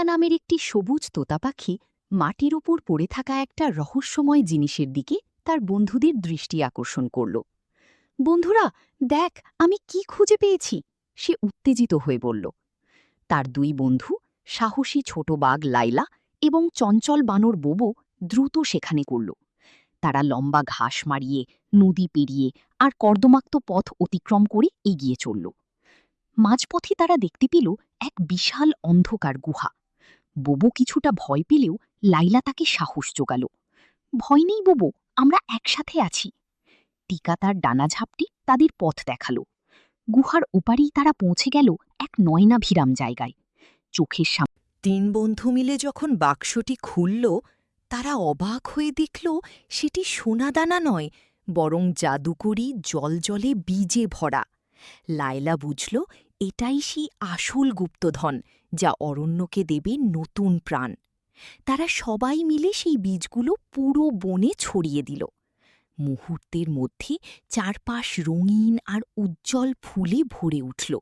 টিকা নামের একটি সবুজ তোতা পাখি মাটির ওপর পড়ে থাকা একটা রহস্যময় জিনিসের দিকে তার বন্ধুদের দৃষ্টি আকর্ষণ করল। বন্ধুরা, দেখ, আমি কি খুঁজে পেয়েছি! সে উত্তেজিত হয়ে বলল। তার দুই বন্ধু, সাহসী ছোট বাঘ লাইলা এবং চঞ্চল বানর বোবো, দ্রুত সেখানে করল। তারা লম্বা ঘাস মারিয়ে, নদী পেরিয়ে আর কর্দমাক্ত পথ অতিক্রম করে এগিয়ে চলল। মাঝপথে তারা দেখতে পেল এক বিশাল অন্ধকার গুহা। বোবো কিছুটা ভয় পেলেও লাইলা তাকে সাহস জোগাল। ভয় নেই বোবো, আমরা একসাথে আছি। টিকা তার ডানা ঝাপটি তাদের পথ দেখাল। গুহার ওপারেই তারা পৌঁছে গেল এক নয়নাভিরাম জায়গায়। চোখের সামনে তিন বন্ধু মিলে যখন বাক্সটি খুলল, তারা অবাক হয়ে দেখল সেটি সোনাদানা নয়, বরং জাদুকরি জলজলে বীজে ভরা। লায়লা বুঝল এটাই সেই আসল গুপ্তধন, যা অরণ্যকে দেবে নতুন প্রাণ। তারা সবাই মিলে সেই বীজগুলো পুরো বনে ছড়িয়ে দিল। মুহূর্তের মধ্যে চারপাশ রঙিন আর উজ্জ্বল ফুলে ভরে উঠল।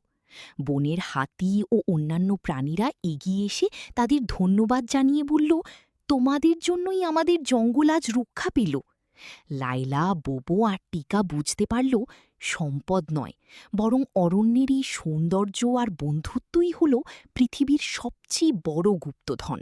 বনের হাতি ও অন্যান্য প্রাণীরা এগিয়ে এসে তাদের ধন্যবাদ জানিয়ে বলল, তোমাদের জন্যই আমাদের জঙ্গল আজ রক্ষা পেল। লায়লা, বোবো আর টিকা বুঝতে পারল সম্পদ নয়, বরং অরণ্যের এই সৌন্দর্য আর বন্ধুত্বই হল পৃথিবীর সবচেয়ে বড় গুপ্তধন।